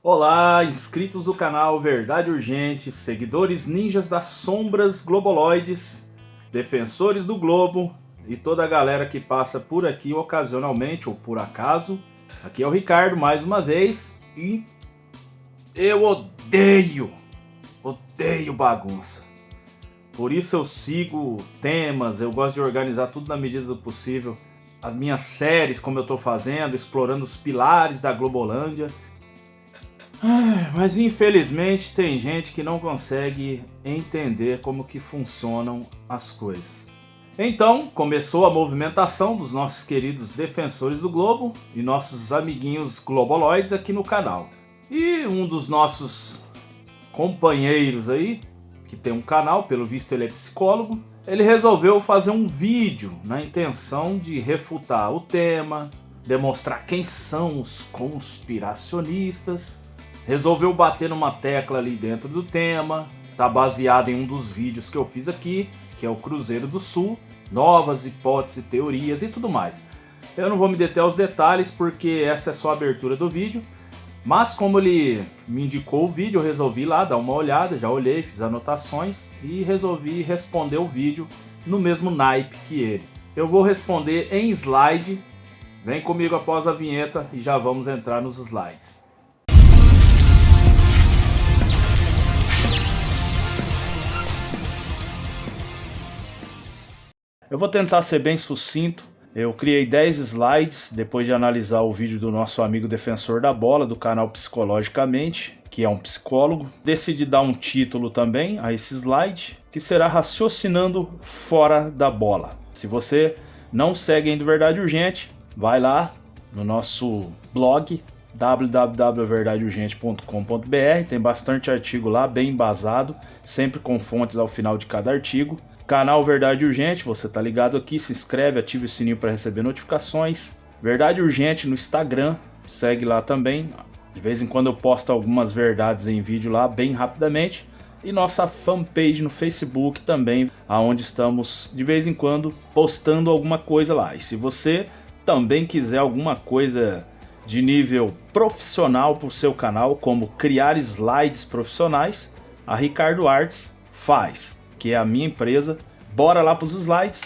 Olá, inscritos do canal Verdade Urgente, seguidores ninjas das sombras globoloides, defensores do globo e toda a galera que passa por aqui ocasionalmente ou por acaso. Aqui é o Ricardo mais uma vez e eu odeio bagunça. Por isso eu sigo temas, eu gosto de organizar tudo na medida do possível. As minhas séries, como eu estou fazendo, explorando os pilares da Globolândia. Mas infelizmente tem gente que não consegue entender como que funcionam as coisas. Então começou a movimentação dos nossos queridos defensores do globo e nossos amiguinhos globoloides aqui no canal. E um dos nossos companheiros aí, que tem um canal, pelo visto ele é psicólogo, ele resolveu fazer um vídeo na intenção de refutar o tema, demonstrar quem são os conspiracionistas. Resolveu bater numa tecla ali dentro do tema, tá baseado em um dos vídeos que eu fiz aqui, que é o Cruzeiro do Sul, novas hipóteses, teorias e tudo mais. Eu não vou me deter aos detalhes porque essa é só a abertura do vídeo, mas como ele me indicou o vídeo, eu resolvi lá dar uma olhada, já olhei, fiz anotações e resolvi responder o vídeo no mesmo naipe que ele. Eu vou responder em slide, vem comigo após a vinheta e já vamos entrar nos slides. Eu vou tentar ser bem sucinto. Eu criei 10 slides depois de analisar o vídeo do nosso amigo defensor da bola, do canal Psicologicamente, que é um psicólogo. Decidi dar um título também a esse slide, que será Raciocinando Fora da Bola. Se você não segue ainda Verdade Urgente, vai lá no nosso blog www.verdadeurgente.com.br, tem bastante artigo lá, bem embasado, sempre com fontes ao final de cada artigo. Canal Verdade Urgente, você tá ligado aqui, se inscreve, ative o sininho para receber notificações. Verdade Urgente no Instagram, segue lá também. De vez em quando eu posto algumas verdades em vídeo lá, bem rapidamente. E nossa fanpage no Facebook também, aonde estamos de vez em quando postando alguma coisa lá. E se você também quiser alguma coisa de nível profissional para o seu canal, como criar slides profissionais, a Ricardo Arts faz, que é a minha empresa. Bora lá para os slides.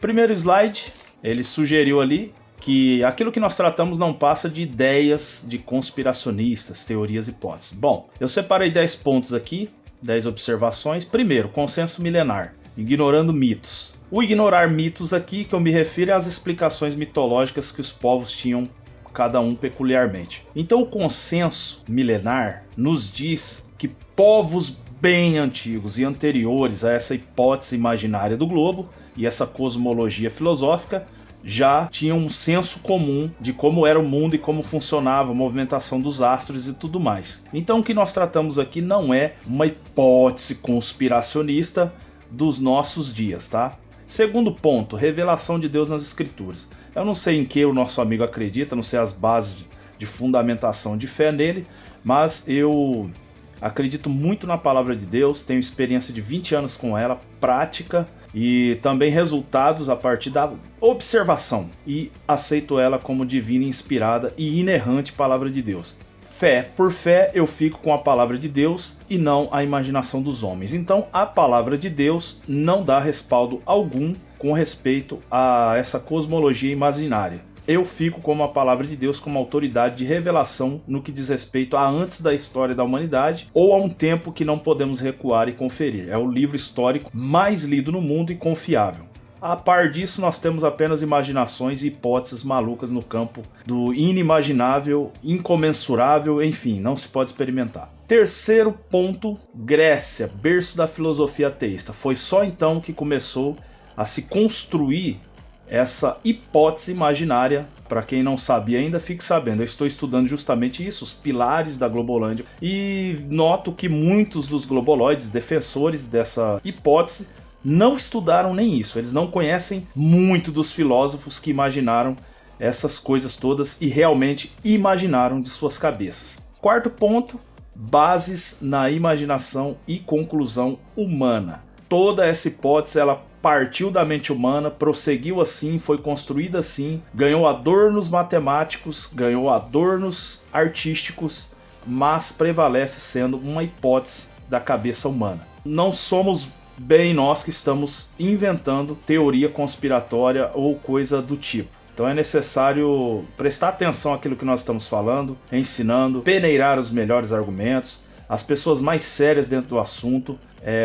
Primeiro slide, ele sugeriu ali que aquilo que nós tratamos não passa de ideias de conspiracionistas, teorias e hipóteses. Bom, eu separei 10 pontos aqui, 10 observações. Primeiro, consenso milenar, ignorando mitos. O ignorar mitos aqui que eu me refiro é às explicações mitológicas que os povos tinham, cada um peculiarmente. Então o consenso milenar nos diz que povos bem antigos e anteriores a essa hipótese imaginária do globo e essa cosmologia filosófica já tinham um senso comum de como era o mundo e como funcionava a movimentação dos astros e tudo mais. Então o que nós tratamos aqui não é uma hipótese conspiracionista dos nossos dias, tá? Segundo ponto, revelação de Deus nas Escrituras. Eu não sei em que o nosso amigo acredita, não sei as bases de fundamentação de fé nele, mas eu acredito muito na palavra de Deus, tenho experiência de 20 anos com ela, prática e também resultados a partir da observação, e aceito ela como divina, inspirada e inerrante palavra de Deus. Fé por fé, eu fico com a palavra de Deus e não a imaginação dos homens. Então a palavra de Deus não dá respaldo algum com respeito a essa cosmologia imaginária. Eu fico como a palavra de Deus como autoridade de revelação no que diz respeito a antes da história da humanidade ou a um tempo que não podemos recuar e conferir. É o livro histórico mais lido no mundo e confiável. A par disso, nós temos apenas imaginações e hipóteses malucas no campo do inimaginável, incomensurável, enfim, não se pode experimentar. Terceiro ponto, Grécia, berço da filosofia ateísta. Foi só então que começou a se construir essa hipótese imaginária. Para quem não sabia ainda, fique sabendo, eu estou estudando justamente isso, os pilares da Globolândia, e noto que muitos dos globoloides, defensores dessa hipótese, não estudaram nem isso. Eles não conhecem muito dos filósofos que imaginaram essas coisas todas e realmente imaginaram de suas cabeças. Quarto ponto, bases na imaginação e conclusão humana. Toda essa hipótese, ela partiu da mente humana, prosseguiu assim, foi construída assim, ganhou adornos matemáticos, ganhou adornos artísticos mas prevalece sendo uma hipótese da cabeça humana. Não somos bem nós que estamos inventando teoria conspiratória ou coisa do tipo. Então é necessário prestar atenção àquilo que nós estamos falando, ensinando, peneirar os melhores argumentos, as pessoas mais sérias dentro do assunto,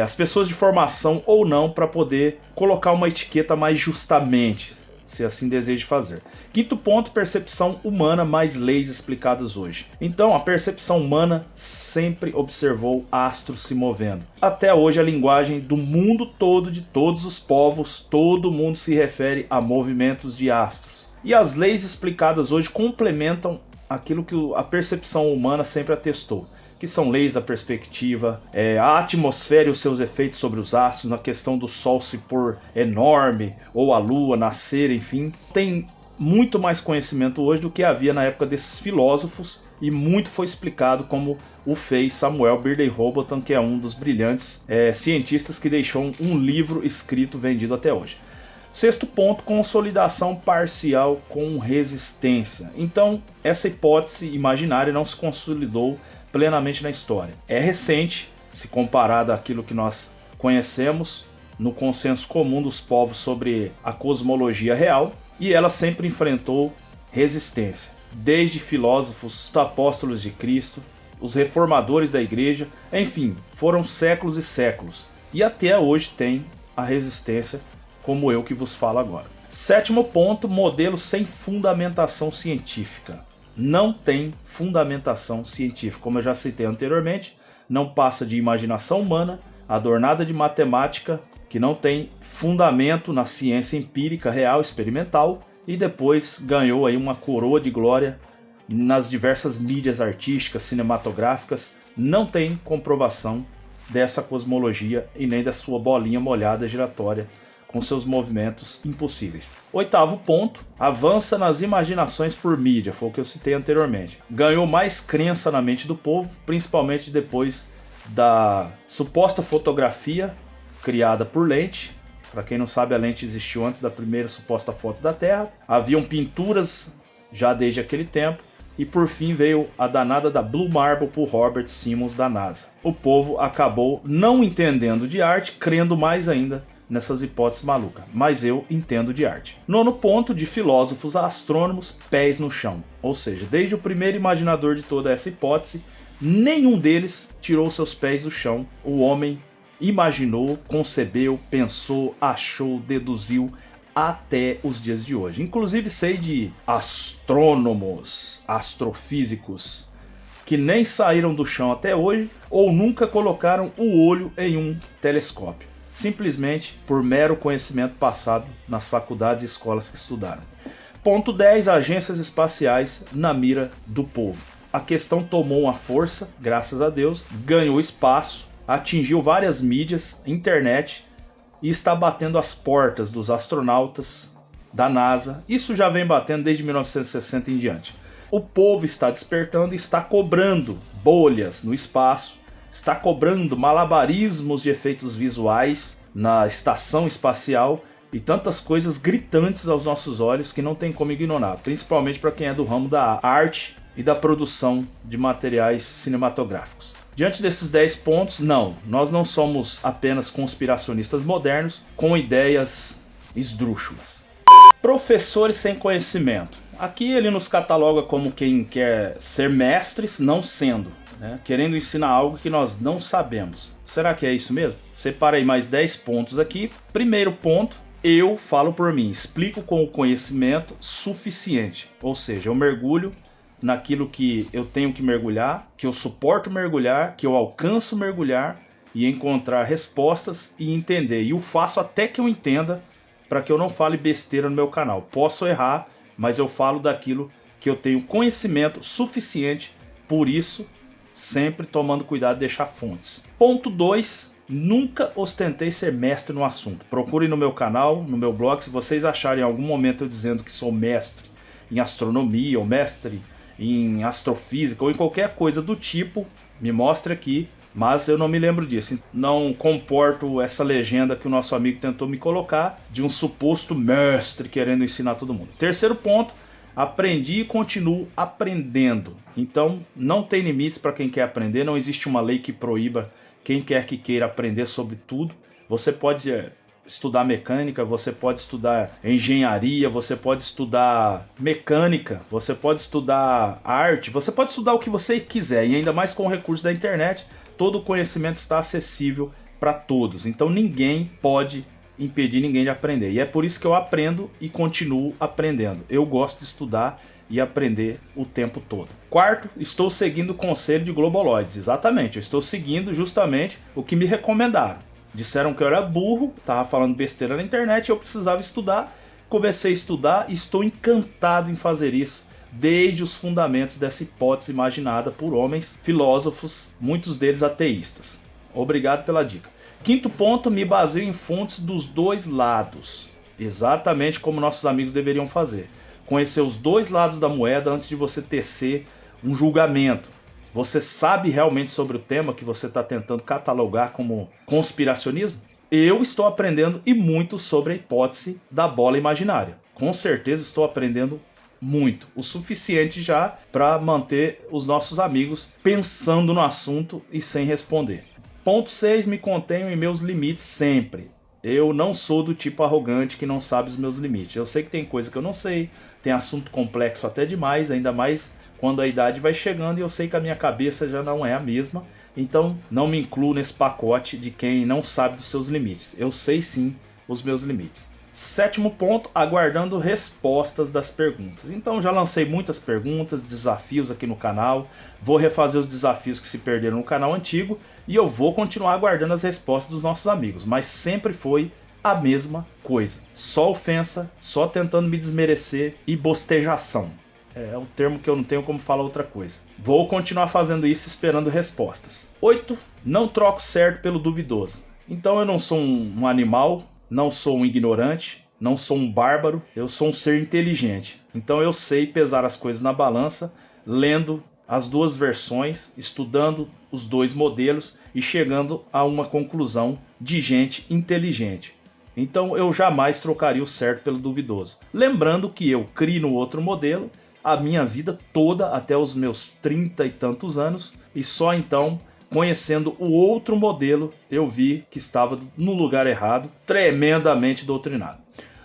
as pessoas de formação ou não, para poder colocar uma etiqueta mais justamente, se assim deseja fazer. Quinto ponto, percepção humana mais leis explicadas hoje. Então, a percepção humana sempre observou astros se movendo. Até hoje, a linguagem do mundo todo, de todos os povos, todo mundo se refere a movimentos de astros. E as leis explicadas hoje complementam aquilo que a percepção humana sempre atestou, que são leis da perspectiva, a atmosfera e os seus efeitos sobre os astros, na questão do Sol se pôr enorme, ou a Lua nascer, enfim. Tem muito mais conhecimento hoje do que havia na época desses filósofos, e muito foi explicado, como o fez Samuel Birley Robotham, que é um dos brilhantes cientistas que deixou um livro escrito vendido até hoje. Sexto ponto, consolidação parcial com resistência. Então, essa hipótese imaginária não se consolidou plenamente na história. É recente, se comparado àquilo que nós conhecemos no consenso comum dos povos sobre a cosmologia real, e ela sempre enfrentou resistência. Desde filósofos, apóstolos de Cristo, os reformadores da igreja, enfim, foram séculos e séculos. E até hoje tem a resistência, como eu que vos falo agora. Sétimo ponto, modelo sem fundamentação científica. Não tem fundamentação científica. Como eu já citei anteriormente, não passa de imaginação humana, adornada de matemática, que não tem fundamento na ciência empírica, real, experimental, e depois ganhou aí uma coroa de glória nas diversas mídias artísticas, cinematográficas. Não tem comprovação dessa cosmologia e nem da sua bolinha molhada giratória com seus movimentos impossíveis. Oitavo ponto, avança nas imaginações por mídia, foi o que eu citei anteriormente. Ganhou mais crença na mente do povo, principalmente depois da suposta fotografia criada por lente. Para quem não sabe, a lente existiu antes da primeira suposta foto da Terra. Haviam pinturas já desde aquele tempo. E por fim veio a danada da Blue Marble por Robert Simmons da NASA. O povo acabou não entendendo de arte, crendo mais ainda nessas hipóteses malucas, mas eu entendo de arte. Nono ponto, de filósofos a astrônomos, pés no chão. Ou seja, desde o primeiro imaginador de toda essa hipótese, nenhum deles tirou seus pés do chão. O homem imaginou, concebeu, pensou, achou, deduziu até os dias de hoje. Inclusive sei de astrônomos, astrofísicos, que nem saíram do chão até hoje ou nunca colocaram o olho em um telescópio, simplesmente por mero conhecimento passado nas faculdades e escolas que estudaram. Ponto 10. Agências espaciais na mira do povo. A questão tomou uma força, graças a Deus, ganhou espaço, atingiu várias mídias, internet, e está batendo as portas dos astronautas da NASA. Isso já vem batendo desde 1960 em diante. O povo está despertando e está cobrando bolhas no espaço, está cobrando malabarismos de efeitos visuais na estação espacial e tantas coisas gritantes aos nossos olhos que não tem como ignorar, principalmente para quem é do ramo da arte e da produção de materiais cinematográficos. Diante desses 10 pontos, nós não somos apenas conspiracionistas modernos com ideias esdrúxulas. Professores sem conhecimento. Aqui ele nos cataloga como quem quer ser mestres, não sendo, né? Querendo ensinar algo que nós não sabemos. Será que é isso mesmo? Separei mais 10 pontos aqui. Primeiro ponto, eu falo por mim, explico com o conhecimento suficiente. Ou seja, eu mergulho naquilo que eu tenho que mergulhar, que eu suporto mergulhar, que eu alcanço mergulhar e encontrar respostas e entender. E o faço até que eu entenda, para que eu não fale besteira no meu canal. Posso errar, mas eu falo daquilo que eu tenho conhecimento suficiente, por isso, sempre tomando cuidado de deixar fontes. Ponto 2. Nunca ostentei ser mestre no assunto. Procurem no meu canal, no meu blog, se vocês acharem em algum momento eu dizendo que sou mestre em astronomia, ou mestre em astrofísica, ou em qualquer coisa do tipo, me mostre aqui, mas eu não me lembro disso. Não comporto essa legenda que o nosso amigo tentou me colocar, de um suposto mestre querendo ensinar todo mundo. Terceiro ponto, Aprendi e continuo aprendendo. Então, não tem limites para quem quer aprender, não existe uma lei que proíba quem quer que queira aprender sobre tudo. Você pode estudar mecânica, você pode estudar engenharia, você pode estudar mecânica, você pode estudar arte, você pode estudar o que você quiser, e ainda mais com o recurso da internet, todo o conhecimento está acessível para todos. Então ninguém pode impedir ninguém de aprender. E é por isso que eu aprendo e continuo aprendendo. Eu gosto de estudar e aprender o tempo todo. Quarto, estou seguindo o conselho de Globoloides. Exatamente, eu estou seguindo justamente o que me recomendaram. Disseram que eu era burro, estava falando besteira na internet, eu precisava estudar. Comecei a estudar e estou encantado em fazer isso, desde os fundamentos dessa hipótese imaginada por homens filósofos, muitos deles ateístas. Obrigado pela dica. Quinto ponto, me baseio em fontes dos dois lados. Exatamente como nossos amigos deveriam fazer. Conhecer os dois lados da moeda antes de você tecer um julgamento. Você sabe realmente sobre o tema que você está tentando catalogar como conspiracionismo? Eu estou aprendendo e muito sobre a hipótese da bola imaginária. Com certeza estou aprendendo muito. O suficiente já para manter os nossos amigos pensando no assunto e sem responder. Ponto 6, me contenho em meus limites sempre. Eu não sou do tipo arrogante que não sabe os meus limites. Eu sei que tem coisa que eu não sei, tem assunto complexo até demais, ainda mais quando a idade vai chegando e eu sei que a minha cabeça já não é a mesma. Então não me incluo nesse pacote de quem não sabe dos seus limites. Eu sei sim os meus limites. Sétimo ponto, aguardando respostas das perguntas. Então já lancei muitas perguntas, desafios aqui no canal. Vou refazer os desafios que se perderam no canal antigo. E eu vou continuar aguardando as respostas dos nossos amigos. Mas sempre foi a mesma coisa. Só ofensa, só tentando me desmerecer e bostejação. É um termo que eu não tenho como falar outra coisa. Vou continuar fazendo isso esperando respostas. 8. Não troco certo pelo duvidoso. Então eu não sou um animal, não sou um ignorante, não sou um bárbaro, eu sou um ser inteligente. Então eu sei pesar as coisas na balança, lendo as duas versões, estudando os dois modelos e chegando a uma conclusão de gente inteligente. Então eu jamais trocaria o certo pelo duvidoso. Lembrando que eu crio no outro modelo a minha vida toda até os meus 30 e tantos anos, e só então, conhecendo o outro modelo, eu vi que estava no lugar errado, tremendamente doutrinado.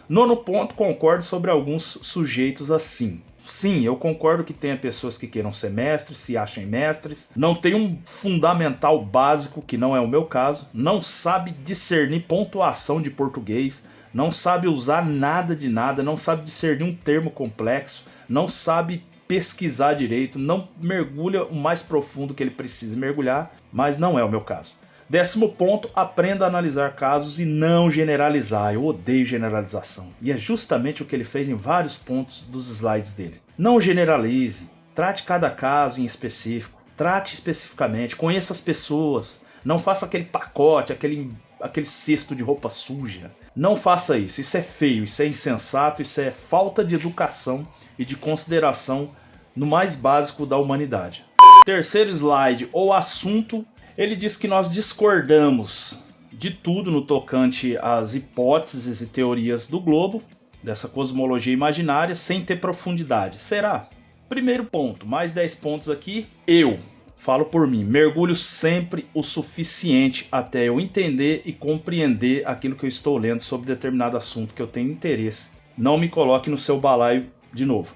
Nono ponto, concordo sobre alguns sujeitos assim. Sim, eu concordo que tenha pessoas que queiram ser mestres, se achem mestres, não tem um fundamental básico, que não é o meu caso, não sabe discernir pontuação de português, não sabe usar nada de nada, não sabe discernir um termo complexo, não sabe pesquisar direito, não mergulha o mais profundo que ele precisa mergulhar, mas não é o meu caso. 10º ponto, aprenda a analisar casos e não generalizar. Eu odeio generalização. E é justamente o que ele fez em vários pontos dos slides dele. Não generalize, trate cada caso em específico, trate especificamente, conheça as pessoas, não faça aquele pacote, aquele cesto de roupa suja. Não faça isso, isso é feio, isso é insensato, isso é falta de educação e de consideração no mais básico da humanidade. Terceiro slide, o assunto. Ele diz que nós discordamos de tudo no tocante às hipóteses e teorias do globo, dessa cosmologia imaginária, sem ter profundidade. Será? Primeiro ponto, mais 10 pontos aqui. Eu falo por mim, mergulho sempre o suficiente até eu entender e compreender aquilo que eu estou lendo sobre determinado assunto que eu tenho interesse. Não me coloque no seu balaio de novo.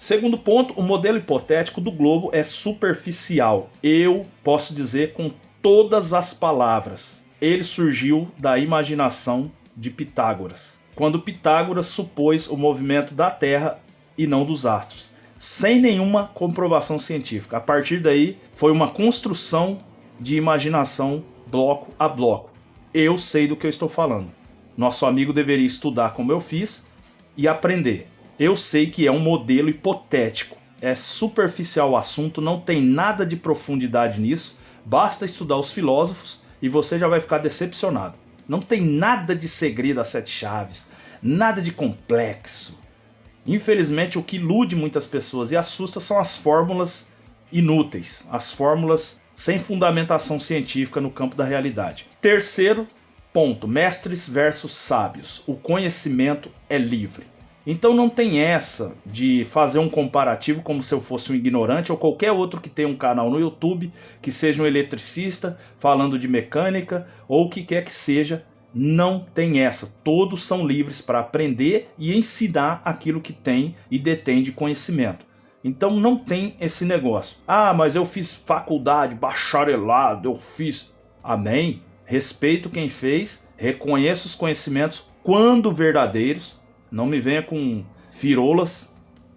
Segundo ponto, o modelo hipotético do globo é superficial. Eu posso dizer com todas as palavras. Ele surgiu da imaginação de Pitágoras, quando Pitágoras supôs o movimento da Terra e não dos astros, sem nenhuma comprovação científica. A partir daí, foi uma construção de imaginação bloco a bloco. Eu sei do que eu estou falando. Nosso amigo deveria estudar como eu fiz e aprender. Eu sei que é um modelo hipotético, é superficial o assunto, não tem nada de profundidade nisso, basta estudar os filósofos e você já vai ficar decepcionado. Não tem nada de segredo às 7 chaves, nada de complexo. Infelizmente, o que ilude muitas pessoas e assusta são as fórmulas inúteis, as fórmulas sem fundamentação científica no campo da realidade. Terceiro ponto, mestres versus sábios. O conhecimento é livre. Então não tem essa de fazer um comparativo como se eu fosse um ignorante ou qualquer outro que tenha um canal no YouTube, que seja um eletricista falando de mecânica ou o que quer que seja. Não tem essa. Todos são livres para aprender e ensinar aquilo que tem e detém de conhecimento. Então não tem esse negócio. Ah, mas eu fiz faculdade, bacharelado, eu fiz. Amém? Respeito quem fez, reconheço os conhecimentos quando verdadeiros. Não me venha com firolas.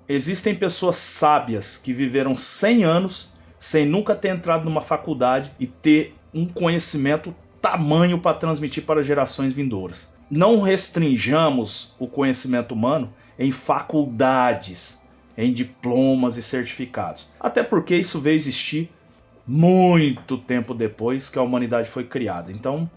Existem pessoas sábias que viveram 100 anos sem nunca ter entrado numa faculdade e ter um conhecimento tamanho para transmitir para gerações vindouras. Não restringamos o conhecimento humano em faculdades, em diplomas e certificados. Até porque isso veio existir muito tempo depois que a humanidade foi criada. Então,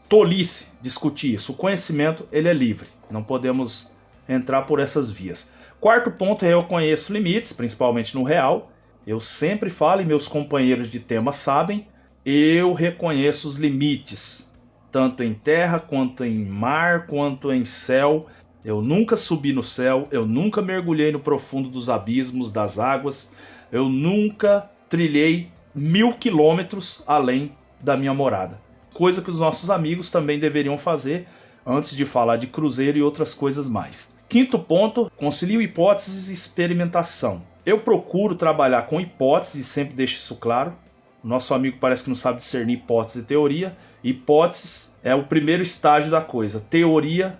tolice discutir isso. O conhecimento, ele é livre. Não podemos entrar por essas vias. Quarto ponto, eu conheço limites, principalmente no real. Eu sempre falo, e meus companheiros de tema sabem, eu reconheço os limites, tanto em terra, quanto em mar, quanto em céu. Eu nunca subi no céu, eu nunca mergulhei no profundo dos abismos, das águas, eu nunca trilhei 1000 quilômetros além da minha morada. Coisa que os nossos amigos também deveriam fazer antes de falar de cruzeiro e outras coisas mais. Quinto ponto, concilio hipóteses e experimentação. Eu procuro trabalhar com hipóteses e sempre deixo isso claro. O nosso amigo parece que não sabe discernir hipótese e teoria. Hipóteses é o primeiro estágio da coisa. Teoria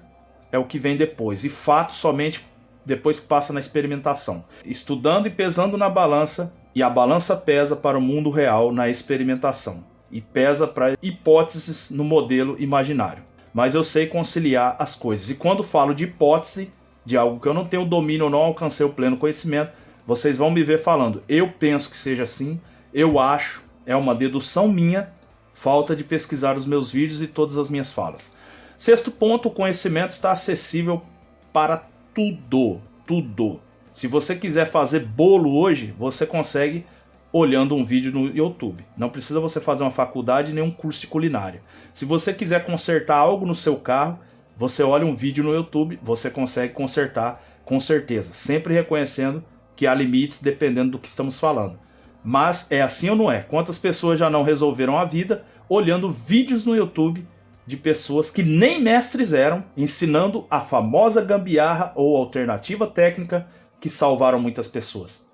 é o que vem depois. E fato somente depois que passa na experimentação. Estudando e pesando na balança. E a balança pesa para o mundo real na experimentação. E pesa para hipóteses no modelo imaginário. Mas eu sei conciliar as coisas. E quando falo de hipótese, de algo que eu não tenho domínio ou não alcancei o pleno conhecimento, vocês vão me ver falando, eu penso que seja assim, eu acho, é uma dedução minha, falta de pesquisar os meus vídeos e todas as minhas falas. Sexto ponto, o conhecimento está acessível para tudo, tudo. Se você quiser fazer bolo hoje, você consegue olhando um vídeo no YouTube. Não precisa você fazer uma faculdade nem um curso de culinária. Se você quiser consertar algo no seu carro, você olha um vídeo no YouTube, você consegue consertar com certeza. Sempre reconhecendo que há limites dependendo do que estamos falando. Mas é assim ou não é? Quantas pessoas já não resolveram a vida olhando vídeos no YouTube de pessoas que nem mestres eram, ensinando a famosa gambiarra ou alternativa técnica que salvaram muitas pessoas?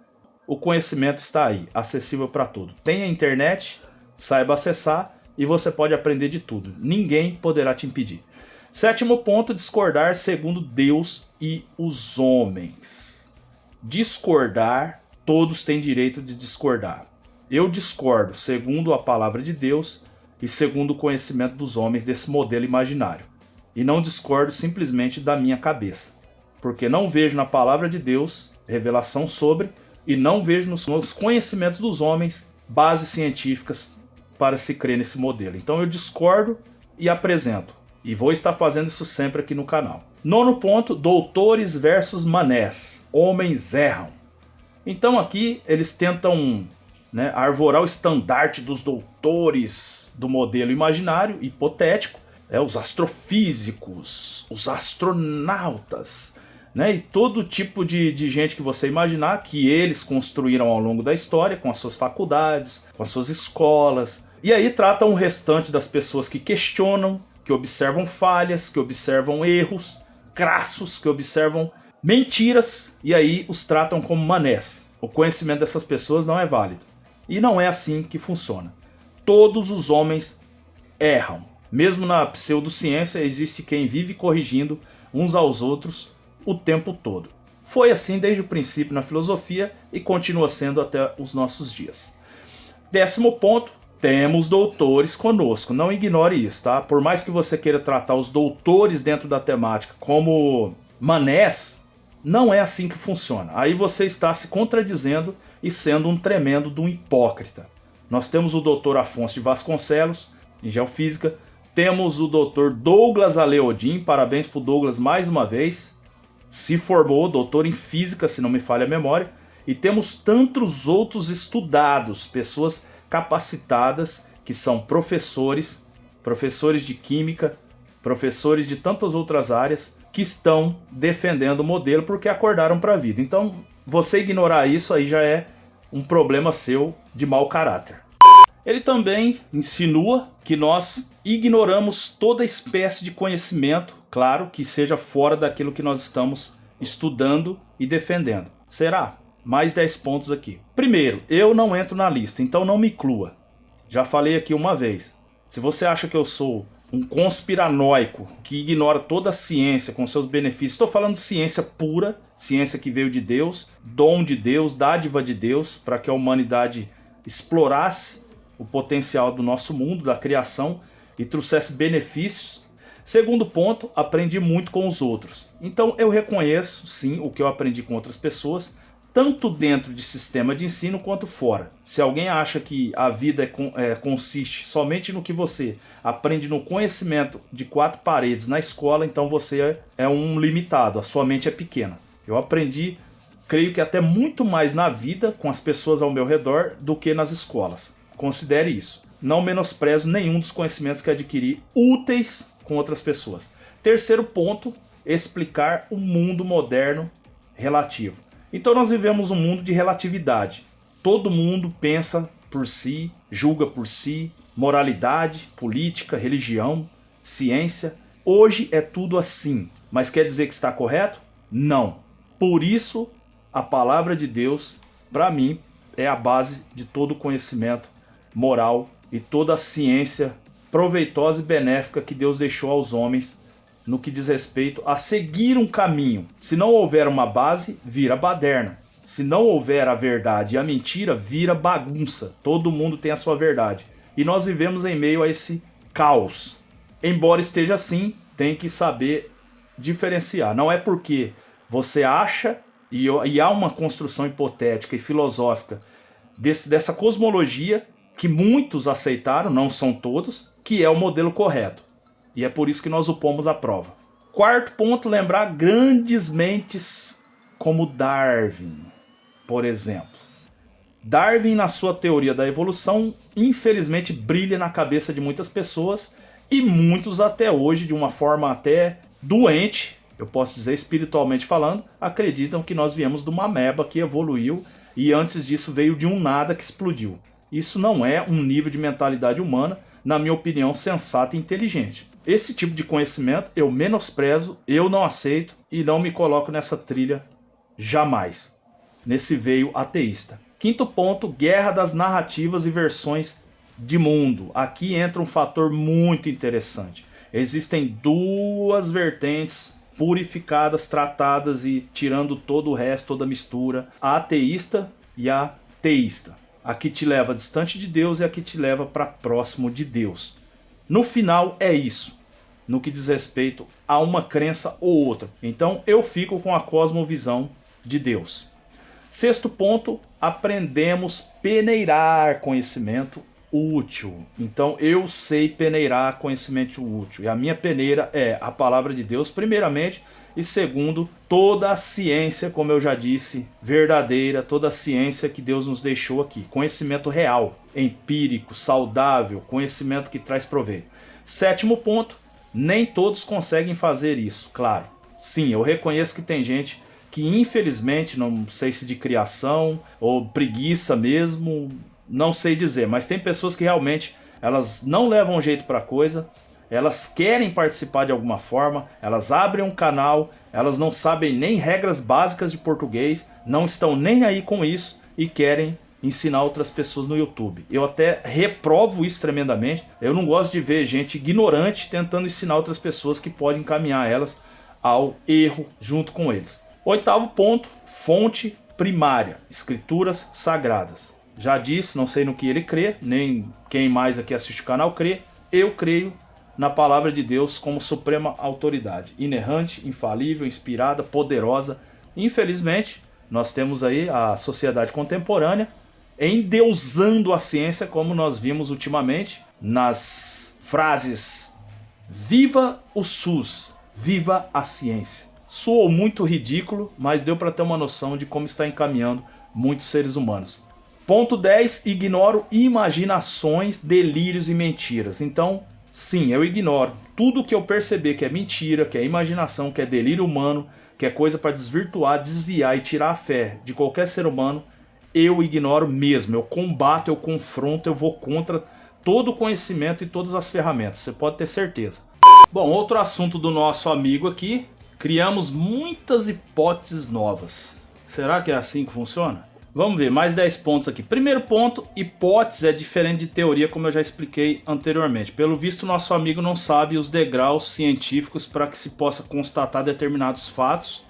O conhecimento está aí, acessível para tudo. Tem a internet, saiba acessar e você pode aprender de tudo. Ninguém poderá te impedir. Sétimo ponto, discordar segundo Deus e os homens. Discordar, todos têm direito de discordar. Eu discordo segundo a palavra de Deus e segundo o conhecimento dos homens desse modelo imaginário. E não discordo simplesmente da minha cabeça. Porque não vejo na palavra de Deus revelação sobre e não vejo nos conhecimentos dos homens bases científicas para se crer nesse modelo. Então eu discordo e apresento. E vou estar fazendo isso sempre aqui no canal. Nono ponto, doutores versus manés. Homens erram. Então aqui eles tentam arvorar o estandarte dos doutores do modelo imaginário, hipotético. Os astrofísicos, os astronautas, e todo tipo de gente que você imaginar que eles construíram ao longo da história, com as suas faculdades, com as suas escolas. E aí tratam o restante das pessoas que questionam, que observam falhas, que observam erros crassos, que observam mentiras, e aí os tratam como manés. O conhecimento dessas pessoas não é válido. E não é assim que funciona. Todos os homens erram. Mesmo na pseudociência existe quem vive corrigindo uns aos outros o tempo todo. Foi assim desde o princípio na filosofia e continua sendo até os nossos dias. Décimo ponto, temos doutores conosco. Não ignore isso, tá? Por mais que você queira tratar os doutores dentro da temática como manés, não é assim que funciona. Aí você está se contradizendo e sendo um tremendo de um hipócrita. Nós temos o doutor Afonso de Vasconcelos, em Geofísica. Temos o doutor Douglas Aleodin, parabéns para o Douglas mais uma vez. Se formou doutor em Física, se não me falha a memória. E temos tantos outros estudados, pessoas capacitadas, que são professores de Química, professores de tantas outras áreas, que estão defendendo o modelo porque acordaram para a vida. Então, você ignorar isso aí já é um problema seu de mau caráter. Ele também insinua que nós ignoramos toda espécie de conhecimento, claro, que seja fora daquilo que nós estamos estudando e defendendo. Será? Mais 10 pontos aqui. Primeiro, eu não entro na lista, então não me inclua. Já falei aqui uma vez. Se você acha que eu sou um conspiranoico que ignora toda a ciência com seus benefícios, estou falando de ciência pura, ciência que veio de Deus, dom de Deus, dádiva de Deus, para que a humanidade explorasse o potencial do nosso mundo, da criação, e trouxesse benefícios. Segundo ponto, aprendi muito com os outros. Então eu reconheço, sim, o que eu aprendi com outras pessoas, tanto dentro de sistema de ensino quanto fora. Se alguém acha que a vida consiste somente no que você aprende no conhecimento de 4 paredes na escola, então você é um limitado, a sua mente é pequena. Eu aprendi, creio que até muito mais na vida, com as pessoas ao meu redor, do que nas escolas. Considere isso. Não menosprezo nenhum dos conhecimentos que adquiri úteis com outras pessoas. Terceiro ponto, explicar o mundo moderno relativo. Então nós vivemos um mundo de relatividade. Todo mundo pensa por si, julga por si, moralidade, política, religião, ciência. Hoje é tudo assim. Mas quer dizer que está correto? Não. Por isso, a palavra de Deus, para mim, é a base de todo o conhecimento moral e toda a ciência proveitosa e benéfica que Deus deixou aos homens no que diz respeito a seguir um caminho. Se não houver uma base, vira baderna. Se não houver a verdade e a mentira, vira bagunça. Todo mundo tem a sua verdade. E nós vivemos em meio a esse caos. Embora esteja assim, tem que saber diferenciar. Não é porque você acha e há uma construção hipotética e filosófica dessa cosmologia que muitos aceitaram, não são todos, que é o modelo correto. E é por isso que nós o pomos à prova. Quarto ponto, lembrar grandes mentes como Darwin, por exemplo. Darwin, na sua teoria da evolução, infelizmente brilha na cabeça de muitas pessoas e muitos até hoje, de uma forma até doente, eu posso dizer espiritualmente falando, acreditam que nós viemos de uma ameba que evoluiu e antes disso veio de um nada que explodiu. Isso não é um nível de mentalidade humana, na minha opinião, sensato e inteligente. Esse tipo de conhecimento eu menosprezo, eu não aceito e não me coloco nessa trilha jamais, nesse veio ateísta. Quinto ponto, guerra das narrativas e versões de mundo. Aqui entra um fator muito interessante. Existem duas vertentes purificadas, tratadas e tirando todo o resto, toda a mistura, a ateísta e a teísta. A que te leva distante de Deus e a que te leva para próximo de Deus. No final é isso, no que diz respeito a uma crença ou outra. Então eu fico com a cosmovisão de Deus. Sexto ponto, aprendemos a peneirar conhecimento útil. Então eu sei peneirar conhecimento útil. E a minha peneira é a palavra de Deus, primeiramente, e segundo, toda a ciência, como eu já disse, verdadeira, toda a ciência que Deus nos deixou aqui. Conhecimento real, empírico, saudável, conhecimento que traz proveito. Sétimo ponto, nem todos conseguem fazer isso, claro. Sim, eu reconheço que tem gente que infelizmente, não sei se de criação ou preguiça mesmo, não sei dizer, mas tem pessoas que realmente elas não levam jeito para a coisa, elas querem participar de alguma forma, elas abrem um canal, elas não sabem nem regras básicas de português, não estão nem aí com isso e querem ensinar outras pessoas no YouTube. Eu até reprovo isso tremendamente. Eu não gosto de ver gente ignorante tentando ensinar outras pessoas que podem encaminhar elas ao erro junto com eles. Oitavo ponto, fonte primária, escrituras sagradas. Já disse, não sei no que ele crê, nem quem mais aqui assiste o canal crê, eu creio na palavra de Deus como suprema autoridade, inerrante, infalível, inspirada, poderosa. Infelizmente, nós temos aí a sociedade contemporânea endeusando a ciência, como nós vimos ultimamente nas frases "Viva o SUS, viva a ciência". Soou muito ridículo, mas deu para ter uma noção de como está encaminhando muitos seres humanos. Ponto 10, ignoro imaginações, delírios e mentiras. Então, Sim, eu ignoro. Tudo que eu perceber que é mentira, que é imaginação, que é delírio humano, que é coisa para desvirtuar, desviar e tirar a fé de qualquer ser humano, eu ignoro mesmo. Eu combato, eu confronto, eu vou contra todo o conhecimento e todas as ferramentas. Você pode ter certeza. Bom, outro assunto do nosso amigo aqui. Criamos muitas hipóteses novas. Será que é assim que funciona? Vamos ver, mais 10 pontos aqui. Primeiro ponto, hipótese é diferente de teoria, como eu já expliquei anteriormente. Pelo visto, nosso amigo não sabe os degraus científicos para que se possa constatar determinados fatos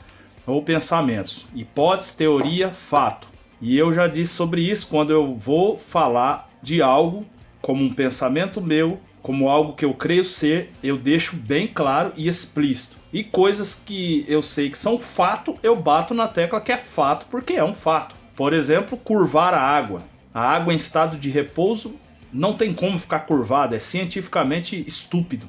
ou pensamentos. Hipótese, teoria, fato. E eu já disse sobre isso quando eu vou falar de algo como um pensamento meu, como algo que eu creio ser, eu deixo bem claro e explícito. E coisas que eu sei que são fato, eu bato na tecla que é fato, porque é um fato. Por exemplo, curvar a água. A água em estado de repouso não tem como ficar curvada, é cientificamente estúpido.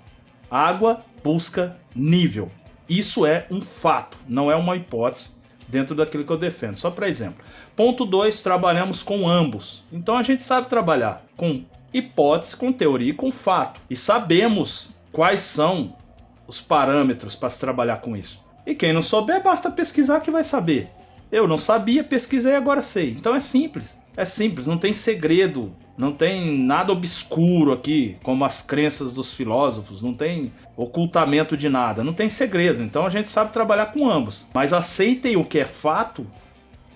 Água busca nível. Isso é um fato, não é uma hipótese dentro daquilo que eu defendo. Só para exemplo. Ponto 2, trabalhamos com ambos. Então a gente sabe trabalhar com hipótese, com teoria e com fato. E sabemos quais são os parâmetros para se trabalhar com isso. E quem não souber, basta pesquisar que vai saber. Eu não sabia, pesquisei, agora sei. Então é simples, não tem segredo, não tem nada obscuro aqui, como as crenças dos filósofos, não tem ocultamento de nada, não tem segredo. Então a gente sabe trabalhar com ambos, mas aceitem o que é fato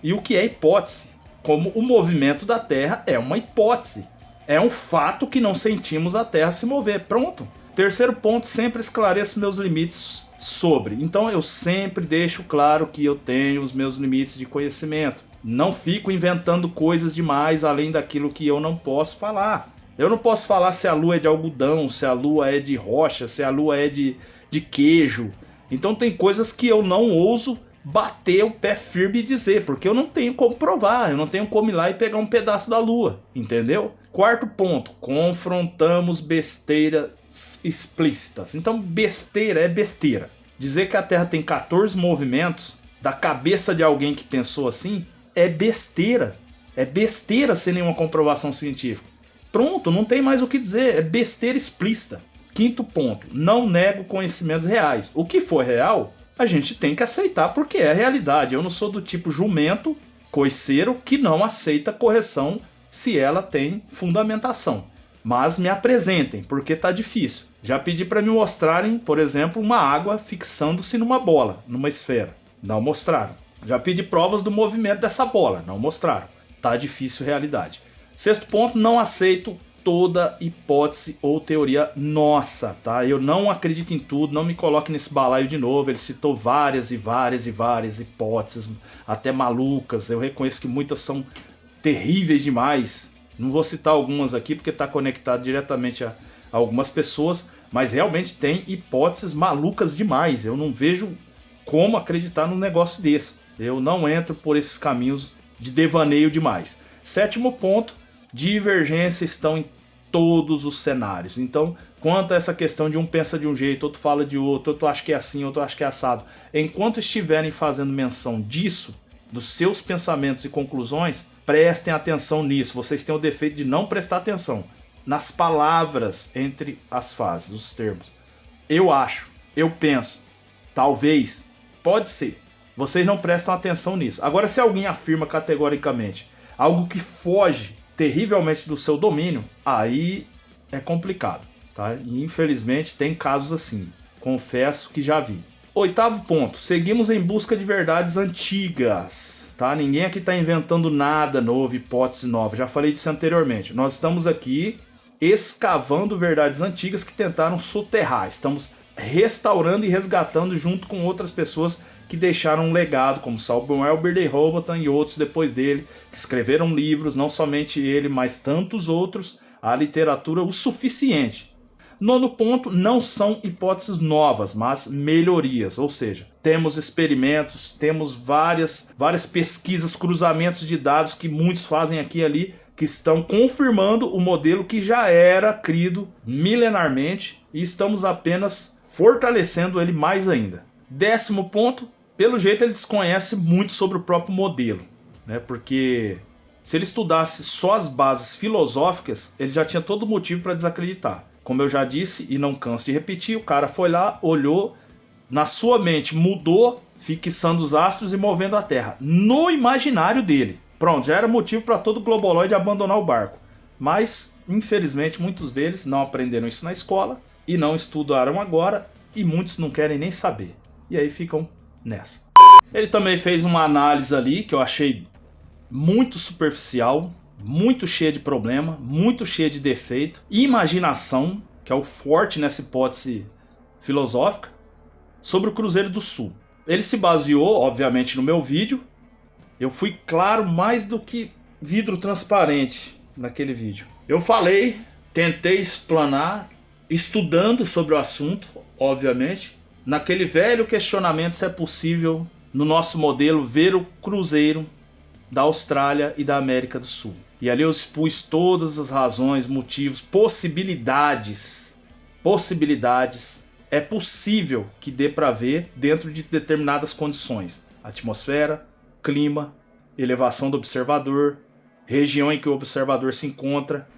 e o que é hipótese, como o movimento da Terra é uma hipótese, é um fato que não sentimos a Terra se mover, pronto. Terceiro ponto, sempre esclareço meus limites sobre. Então eu sempre deixo claro que eu tenho os meus limites de conhecimento. Não fico inventando coisas demais além daquilo que eu não posso falar. Eu não posso falar se a lua é de algodão, se a lua é de rocha, se a lua é de queijo. Então tem coisas que eu não ouso bater o pé firme e dizer, porque eu não tenho como provar, eu não tenho como ir lá e pegar um pedaço da lua, entendeu? Quarto ponto, confrontamos besteiras explícitas. Então besteira é besteira. Dizer que a Terra tem 14 movimentos da cabeça de alguém que pensou assim é besteira. É besteira sem nenhuma comprovação científica. Pronto, não tem mais o que dizer, é besteira explícita. Quinto ponto, não nego conhecimentos reais. O que for real, a gente tem que aceitar porque é a realidade. Eu não sou do tipo jumento, coiceiro, que não aceita correção se ela tem fundamentação. Mas me apresentem, porque tá difícil. Já pedi para me mostrarem, por exemplo, uma água fixando-se numa bola, numa esfera. Não mostraram. Já pedi provas do movimento dessa bola. Não mostraram. Tá difícil realidade. Sexto ponto, não aceito toda hipótese ou teoria nossa, tá? Eu não acredito em tudo, não me coloque nesse balaio de novo. Ele citou várias hipóteses, até malucas. Eu reconheço que muitas são terríveis demais. Não vou citar algumas aqui porque está conectado diretamente a algumas pessoas, mas realmente tem hipóteses malucas demais. Eu não vejo como acreditar num negócio desse. Eu não entro por esses caminhos de devaneio demais. Sétimo ponto, divergências estão em todos os cenários. Então, quanto a essa questão de um pensa de um jeito, outro fala de outro, outro acha que é assim, outro acha que é assado, enquanto estiverem fazendo menção disso, dos seus pensamentos e conclusões, prestem atenção nisso. Vocês têm o defeito de não prestar atenção nas palavras entre as frases, os termos. Eu acho, eu penso, talvez, pode ser. Vocês não prestam atenção nisso. Agora, se alguém afirma categoricamente algo que foge terrivelmente do seu domínio, aí é complicado, tá? E infelizmente tem casos assim. Confesso que já vi. Oitavo ponto, seguimos em busca de verdades antigas, tá? Ninguém aqui está inventando nada novo, hipótese nova. Já falei disso anteriormente. Nós estamos aqui escavando verdades antigas que tentaram soterrar. Estamos restaurando e resgatando junto com outras pessoas que deixaram um legado, como Samuel Bernard Robotham e outros depois dele, que escreveram livros, não somente ele, mas tantos outros, a literatura o suficiente. Nono ponto, não são hipóteses novas, mas melhorias, ou seja, temos experimentos, temos várias pesquisas, cruzamentos de dados que muitos fazem aqui e ali, que estão confirmando o modelo que já era crido milenarmente e estamos apenas fortalecendo ele mais ainda. Décimo ponto, pelo jeito ele desconhece muito sobre o próprio modelo, né? Porque se ele estudasse só as bases filosóficas, ele já tinha todo motivo para desacreditar. como eu já disse e não canso de repetir, o cara foi lá, olhou, na sua mente mudou, fixando os astros e movendo a Terra, no imaginário dele. Pronto, já era motivo para todo globoloide abandonar o barco. Mas, infelizmente, muitos deles não aprenderam isso na escola e não estudaram agora, e muitos não querem nem saber. E aí ficam nessa. Ele também fez uma análise ali que eu achei muito superficial, muito cheia de problema, muito cheia de defeito. Imaginação, que é o forte nessa hipótese filosófica, sobre o Cruzeiro do Sul. Ele se baseou, obviamente, no meu vídeo. Eu fui claro mais do que vidro transparente naquele vídeo. Eu falei, tentei explanar, estudando sobre o assunto, obviamente, naquele velho questionamento se é possível, no nosso modelo, ver o Cruzeiro da Austrália e da América do Sul. E ali eu expus todas as razões, motivos, possibilidades. É possível que dê para ver dentro de determinadas condições. Atmosfera, clima, elevação do observador, região em que o observador se encontra.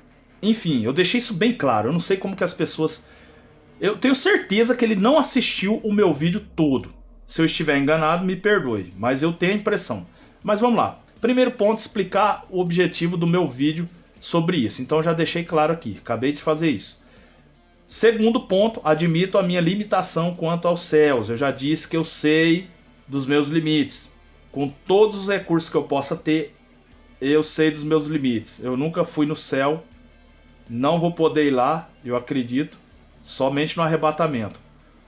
Enfim, eu deixei isso bem claro. Eu não sei como que as pessoas... Eu tenho certeza que ele não assistiu o meu vídeo todo. Se eu estiver enganado, me perdoe, mas eu tenho a impressão. Mas vamos lá. Primeiro ponto, explicar o objetivo do meu vídeo sobre isso. Então já deixei claro aqui, acabei de fazer isso. Segundo ponto, admito a minha limitação quanto aos céus. Eu já disse que eu sei dos meus limites. Com todos os recursos que eu possa ter, eu sei dos meus limites. Eu nunca fui no céu, não vou poder ir lá, eu acredito, somente no arrebatamento.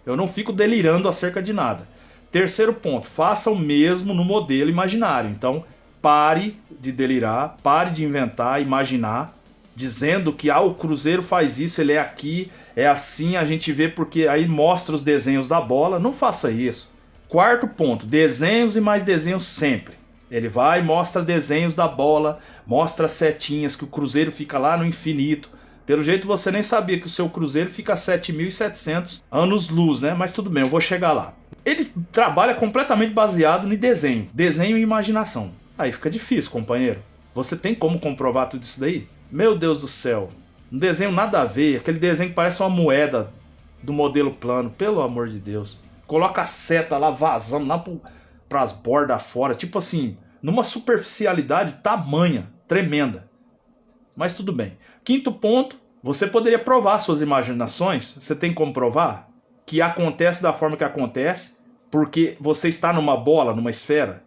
Eu não fico delirando acerca de nada. Terceiro ponto, faça o mesmo no modelo imaginário. Então, pare de delirar, pare de inventar, imaginar, dizendo que o Cruzeiro faz isso, ele é aqui, é assim, a gente vê porque aí mostra os desenhos da bola. Não faça isso. Quarto ponto, desenhos e mais desenhos sempre. Ele vai e mostra desenhos da bola, mostra setinhas, que o Cruzeiro fica lá no infinito. Pelo jeito você nem sabia que o seu Cruzeiro fica a 7.700 anos-luz, né? Mas tudo bem, eu vou chegar lá. Ele trabalha completamente baseado em desenho e imaginação. Aí fica difícil, companheiro. Você tem como comprovar tudo isso daí? Meu Deus do céu. Um desenho nada a ver, aquele desenho que parece uma moeda do modelo plano, pelo amor de Deus. Coloca a seta lá vazando lá pras bordas fora, tipo assim, numa superficialidade tamanha, tremenda. Mas tudo bem. Quinto ponto, você poderia provar suas imaginações. Você tem como provar que acontece da forma que acontece porque você está numa bola, numa esfera?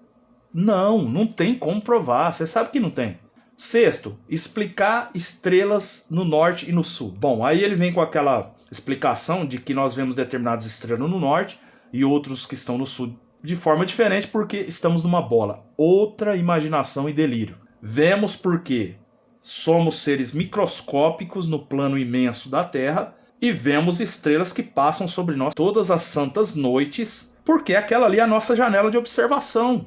Não, não tem como provar. Você sabe que não tem. Sexto, explicar estrelas no norte e no sul. Bom, aí ele vem com aquela explicação de que nós vemos determinadas estrelas no norte e outros que estão no sul de forma diferente porque estamos numa bola. Outra imaginação e delírio. Vemos porque somos seres microscópicos no plano imenso da Terra e vemos estrelas que passam sobre nós todas as santas noites, porque aquela ali é a nossa janela de observação.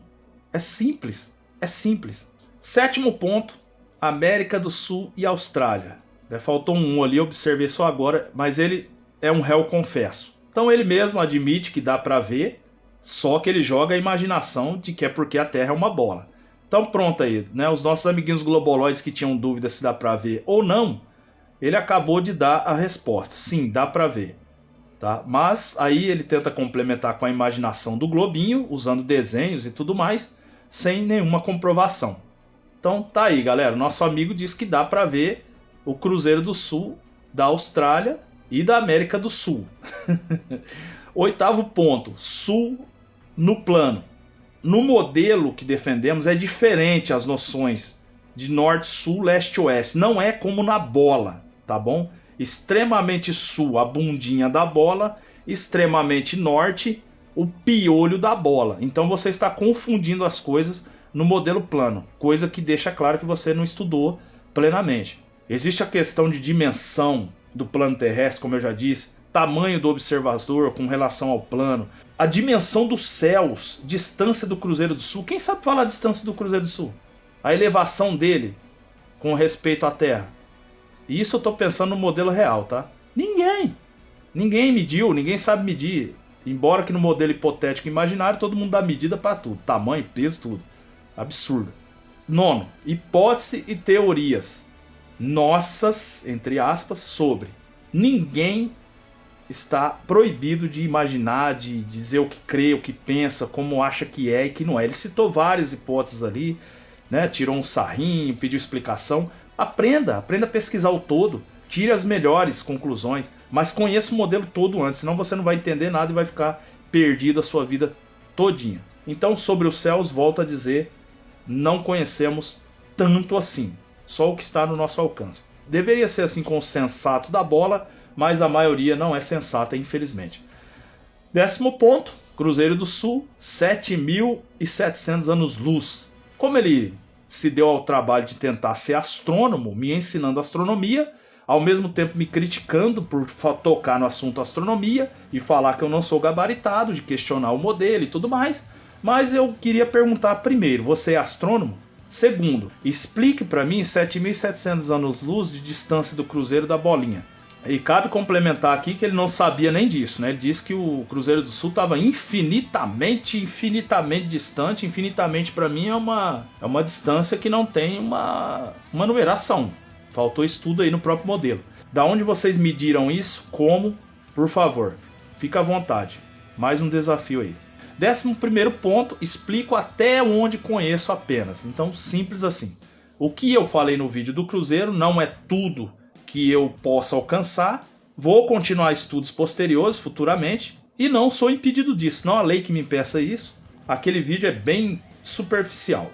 É simples, é simples. Sétimo ponto, América do Sul e Austrália. Faltou um ali, eu observei só agora, mas ele é um réu confesso. Então ele mesmo admite que dá para ver, só que ele joga a imaginação de que é porque a Terra é uma bola. Então pronto aí, né? Os nossos amiguinhos globoloides que tinham dúvida se dá para ver ou não, ele acabou de dar a resposta. Sim, dá para ver. Tá? Mas aí ele tenta complementar com a imaginação do globinho, usando desenhos e tudo mais, sem nenhuma comprovação. Então tá aí, galera. Nosso amigo diz que dá para ver o Cruzeiro do Sul, da Austrália e da América do Sul. Oitavo ponto, Sul no plano. No modelo que defendemos é diferente as noções de norte, sul, leste, oeste. Não é como na bola, tá bom? Extremamente sul, a bundinha da bola. Extremamente norte, o piolho da bola. Então você está confundindo as coisas no modelo plano. Coisa que deixa claro que você não estudou plenamente. Existe a questão de dimensão do plano terrestre, como eu já disse. Tamanho do observador com relação ao plano. A dimensão dos céus, distância do Cruzeiro do Sul. Quem sabe falar a distância do Cruzeiro do Sul? A elevação dele com respeito à Terra. E isso eu estou pensando no modelo real, tá? Ninguém mediu, ninguém sabe medir. Embora que no modelo hipotético imaginário todo mundo dá medida para tudo. Tamanho, peso, tudo. Absurdo. Nono, hipótese e teorias. Nossas, entre aspas, sobre Ninguém está proibido de imaginar, de dizer o que crê, o que pensa, como acha que é e que não é. Ele citou várias hipóteses ali, né? Tirou um sarrinho, pediu explicação. Aprenda a pesquisar o todo, tire as melhores conclusões, mas conheça o modelo todo antes, senão você não vai entender nada e vai ficar perdido a sua vida todinha. Então, sobre os céus, volto a dizer, não conhecemos tanto assim, só o que está no nosso alcance. Deveria ser assim com os sensatos da bola, mas a maioria não é sensata, infelizmente. 10º ponto, Cruzeiro do Sul, 7.700 anos-luz. Como ele se deu ao trabalho de tentar ser astrônomo, me ensinando astronomia, ao mesmo tempo me criticando por tocar no assunto astronomia e falar que eu não sou gabaritado, de questionar o modelo e tudo mais, mas eu queria perguntar primeiro, você é astrônomo? Segundo, explique para mim 7.700 anos-luz de distância do Cruzeiro da Bolinha. E cabe complementar aqui que ele não sabia nem disso, né? Ele disse que o Cruzeiro do Sul estava infinitamente distante. Infinitamente para mim é uma distância que não tem uma numeração. Faltou estudo aí no próprio modelo. Da onde vocês mediram isso? Como? Por favor, fica à vontade. Mais um desafio aí. 11º ponto, explico até onde conheço apenas. Então, simples assim. O que eu falei no vídeo do Cruzeiro não é tudo que eu possa alcançar. Vou continuar estudos posteriores futuramente e não sou impedido disso. Não há lei que me impeça isso. Aquele vídeo é bem superficial.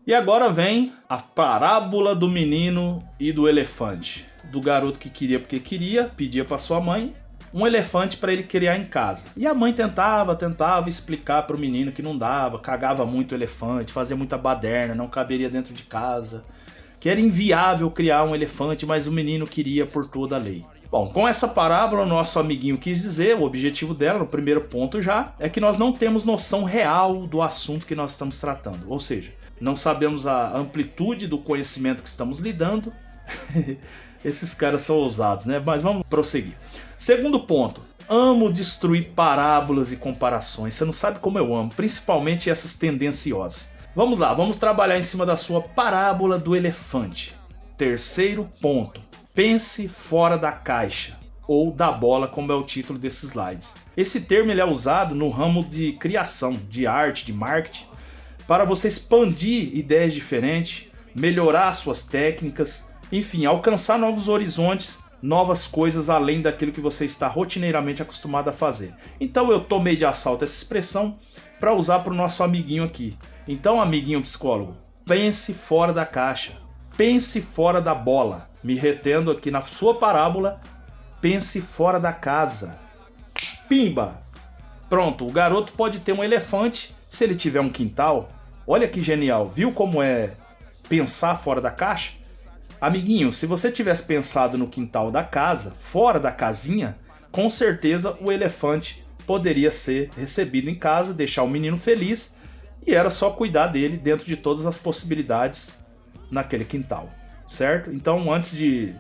E agora vem a parábola do menino e do elefante. Do garoto que queria porque queria, pedia para sua mãe um elefante para ele criar em casa. E a mãe tentava explicar para o menino que não dava, cagava muito o elefante, fazia muita baderna, não caberia dentro de casa, que era inviável criar um elefante, mas o menino queria por toda a lei. Bom, com essa parábola, o nosso amiguinho quis dizer, o objetivo dela, no primeiro ponto já, é que nós não temos noção real do assunto que nós estamos tratando. Ou seja, não sabemos a amplitude do conhecimento que estamos lidando. Esses caras são ousados, né? Mas vamos prosseguir. Segundo ponto, amo destruir parábolas e comparações. Você não sabe como eu amo, principalmente essas tendenciosas. Vamos lá, vamos trabalhar em cima da sua parábola do elefante. Terceiro ponto, pense fora da caixa, ou da bola, como é o título desses slides. Esse termo ele é usado no ramo de criação, de arte, de marketing, para você expandir ideias diferentes, melhorar suas técnicas, enfim, alcançar novos horizontes, novas coisas além daquilo que você está rotineiramente acostumado a fazer. Então eu tomei de assalto essa expressão para usar para o nosso amiguinho aqui. Então, amiguinho psicólogo, pense fora da caixa, pense fora da bola. Me retendo aqui na sua parábola, pense fora da casa. Pimba! Pronto, o garoto pode ter um elefante se ele tiver um quintal. Olha que genial, viu como é pensar fora da caixa? Amiguinho, se você tivesse pensado no quintal da casa, fora da casinha, com certeza o elefante poderia ser recebido em casa, deixar o menino feliz, e era só cuidar dele dentro de todas as possibilidades naquele quintal, certo? Então, antes de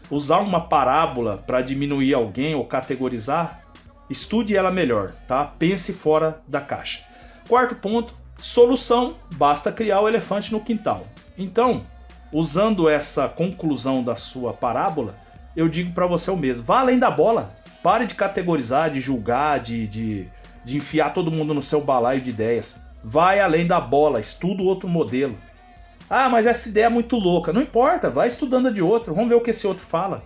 usar uma parábola para diminuir alguém ou categorizar, estude ela melhor, tá? Pense fora da caixa. Quarto ponto, solução, basta criar o elefante no quintal. Então, usando essa conclusão da sua parábola, eu digo para você o mesmo, vá além da bola. Pare de categorizar, de julgar, de enfiar todo mundo no seu balaio de ideias. Vai além da bola, estuda outro modelo. Ah, mas essa ideia é muito louca. Não importa, vai estudando a de outro. Vamos ver o que esse outro fala.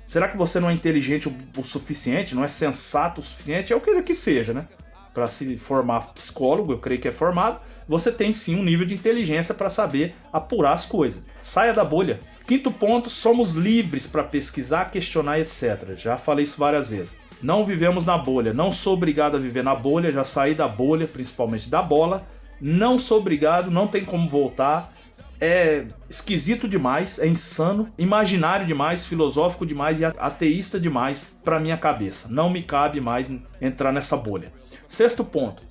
Será que você não é inteligente o suficiente? Não é sensato o suficiente? É o que seja, né? Para se formar psicólogo, eu creio que é formado, você tem sim um nível de inteligência para saber apurar as coisas. Saia da bolha. Quinto ponto, somos livres para pesquisar, questionar, etc. Já falei isso várias vezes. Não vivemos na bolha, não sou obrigado a viver na bolha, já saí da bolha, principalmente da bola. Não sou obrigado, não tem como voltar. É esquisito demais, é insano, imaginário demais, filosófico demais e ateísta demais para minha cabeça. Não me cabe mais entrar nessa bolha. Sexto ponto,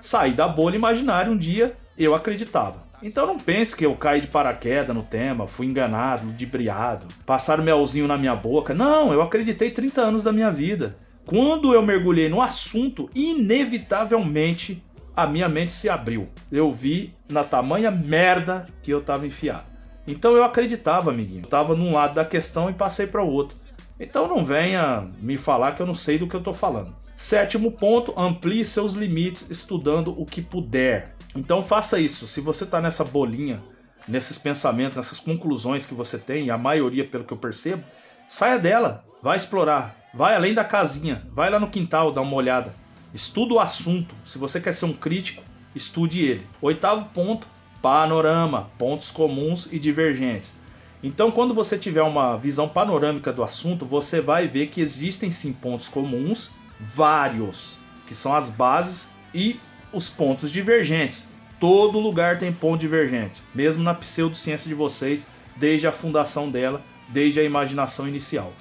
saí da bolha imaginária, um dia eu acreditava. Então não pense que eu caí de paraquedas no tema, fui enganado, ludibriado, passaram melzinho na minha boca. Não, eu acreditei 30 anos da minha vida. Quando eu mergulhei no assunto, inevitavelmente a minha mente se abriu. Eu vi na tamanha merda que eu tava enfiado. Então eu acreditava, amiguinho. Eu tava num lado da questão e passei para o outro. Então não venha me falar que eu não sei do que eu estou falando. Sétimo ponto, amplie seus limites estudando o que puder. Então faça isso. Se você está nessa bolinha, nesses pensamentos, nessas conclusões que você tem, a maioria pelo que eu percebo, saia dela, vai explorar, vai além da casinha, vai lá no quintal, dá uma olhada. Estuda o assunto. Se você quer ser um crítico, estude ele. Oitavo ponto, panorama, pontos comuns e divergentes. Então, quando você tiver uma visão panorâmica do assunto, você vai ver que existem sim pontos comuns, vários, que são as bases, e os pontos divergentes. Todo lugar tem ponto divergente, mesmo na pseudociência de vocês, desde a fundação dela, desde a imaginação inicial.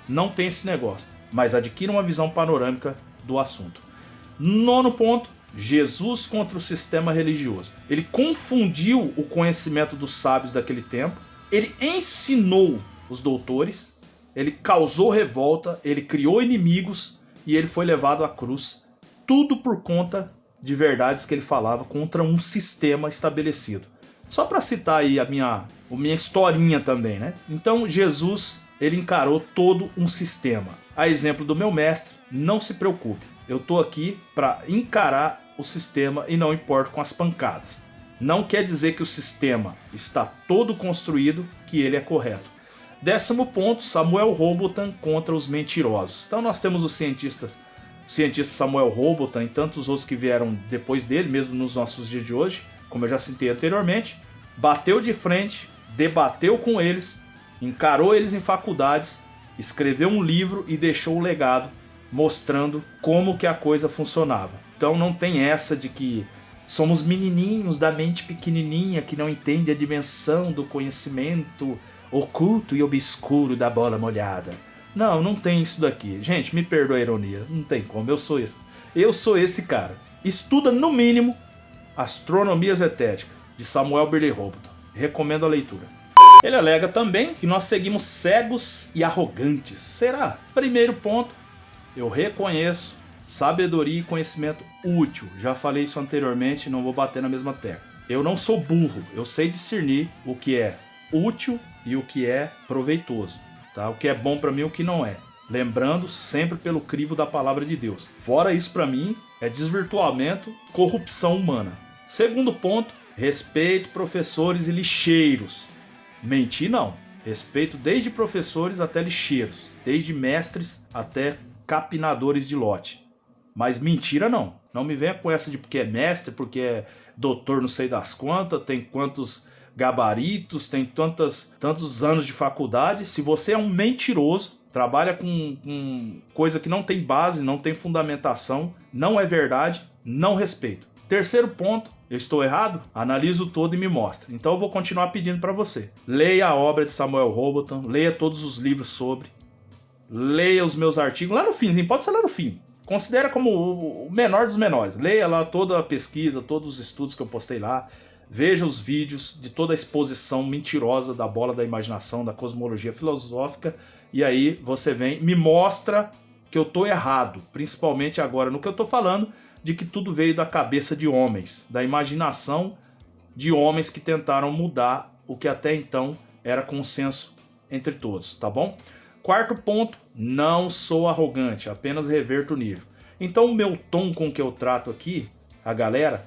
Não tem esse negócio, mas adquira uma visão panorâmica do assunto. Nono ponto, Jesus contra o sistema religioso. Ele confundiu o conhecimento dos sábios daquele tempo, ele ensinou os doutores, ele causou revolta, ele criou inimigos e ele foi levado à cruz. Tudo por conta de verdades que ele falava contra um sistema estabelecido. Só para citar aí a minha historinha também, né? Então Jesus, ele encarou todo um sistema. A exemplo do meu mestre, não se preocupe. Eu tô aqui para encarar o sistema e não importo com as pancadas. Não quer dizer que o sistema está todo construído, que ele é correto. Décimo ponto, Samuel Robotham contra os mentirosos. Então nós temos o cientista Samuel Robotham e tantos outros que vieram depois dele, mesmo nos nossos dias de hoje, como eu já citei anteriormente, bateu de frente, debateu com eles, encarou eles em faculdades, escreveu um livro e deixou o legado mostrando como que a coisa funcionava. Então não tem essa de que somos menininhos da mente pequenininha que não entende a dimensão do conhecimento oculto e obscuro da bola molhada. Não, não tem isso daqui. Gente, me perdoa a ironia. Não tem como, eu sou esse. Eu sou esse cara. Estuda, no mínimo, Astronomia Zetética, de Samuel Birley Robotham. Recomendo a leitura. Ele alega também que nós seguimos cegos e arrogantes. Será? Primeiro ponto, eu reconheço sabedoria e conhecimento útil. Já falei isso anteriormente, não vou bater na mesma tecla. Eu não sou burro, eu sei discernir o que é útil e o que é proveitoso. Tá? O que é bom para mim e o que não é. Lembrando sempre pelo crivo da palavra de Deus. Fora isso, para mim, é desvirtuamento, corrupção humana. Segundo ponto, respeito professores e lixeiros. Mentir não. Respeito desde professores até lixeiros. Desde mestres até capinadores de lote. Mas mentira não. Não me venha com essa de porque é mestre, porque é doutor não sei das quantas, tem quantos gabaritos, tem tantos anos de faculdade. Se você é um mentiroso, trabalha com coisa que não tem base, não tem fundamentação, não é verdade, não respeito. Terceiro ponto, eu estou errado? Analiso todo e me mostra. Então eu vou continuar pedindo para você. Leia a obra de Samuel Robotham, leia todos os livros sobre, leia os meus artigos lá no finzinho, pode ser lá no fim. Considera como o menor dos menores. Leia lá toda a pesquisa, todos os estudos que eu postei lá. Veja os vídeos de toda a exposição mentirosa da bola da imaginação, da cosmologia filosófica. E aí você vem, me mostra que eu estou errado. Principalmente agora no que eu estou falando, de que tudo veio da cabeça de homens. Da imaginação de homens que tentaram mudar o que até então era consenso entre todos, tá bom? Quarto ponto, não sou arrogante, apenas reverto o nível. Então o meu tom com que eu trato aqui, a galera,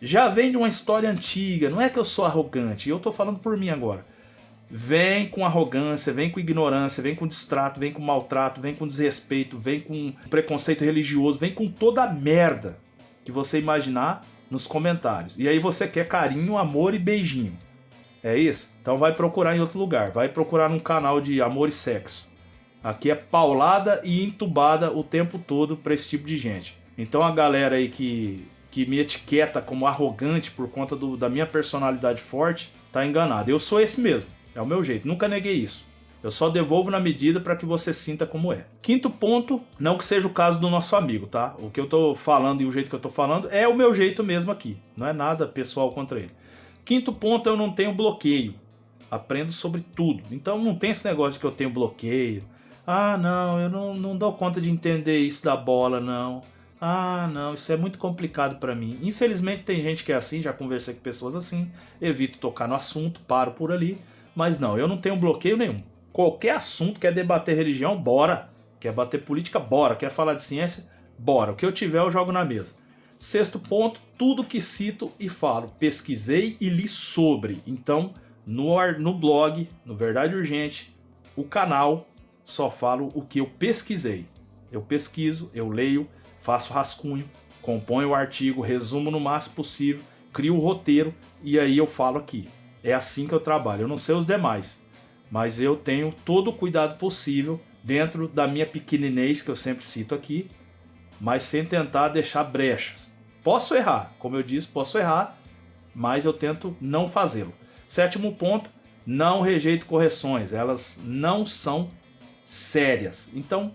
já vem de uma história antiga, não é que eu sou arrogante, eu tô falando por mim agora. Vem com arrogância, vem com ignorância, vem com distrato, vem com maltrato, vem com desrespeito, vem com preconceito religioso, vem com toda a merda que você imaginar nos comentários. E aí você quer carinho, amor e beijinho. É isso? Então vai procurar em outro lugar, vai procurar num canal de amor e sexo. Aqui é paulada e entubada o tempo todo para esse tipo de gente. Então a galera aí que me etiqueta como arrogante por conta da minha personalidade forte, tá enganada. Eu sou esse mesmo, é o meu jeito, nunca neguei isso. Eu só devolvo na medida para que você sinta como é. Quinto ponto, não que seja o caso do nosso amigo, tá? O que eu tô falando e o jeito que eu tô falando é o meu jeito mesmo aqui. Não é nada pessoal contra ele. Quinto ponto, eu não tenho bloqueio. Aprendo sobre tudo. Então não tem esse negócio de que eu tenho bloqueio. Ah, não, eu não dou conta de entender isso da bola, não. Ah, não, isso é muito complicado para mim. Infelizmente tem gente que é assim, já conversei com pessoas assim. Evito tocar no assunto, paro por ali. Mas não, eu não tenho bloqueio nenhum. Qualquer assunto, quer debater religião, bora. Quer bater política, bora. Quer falar de ciência, bora. O que eu tiver eu jogo na mesa. Sexto ponto, tudo que cito e falo, pesquisei e li sobre. Então, no blog, no Verdade Urgente, o canal, só falo o que eu pesquisei. Eu pesquiso, eu leio, faço rascunho, componho o artigo, resumo no máximo possível, crio o roteiro e aí eu falo aqui. É assim que eu trabalho. Eu não sei os demais, mas eu tenho todo o cuidado possível dentro da minha pequeninez que eu sempre cito aqui, mas sem tentar deixar brechas. Posso errar, como eu disse, posso errar, mas eu tento não fazê-lo. Sétimo ponto, não rejeito correções, elas não são sérias. Então,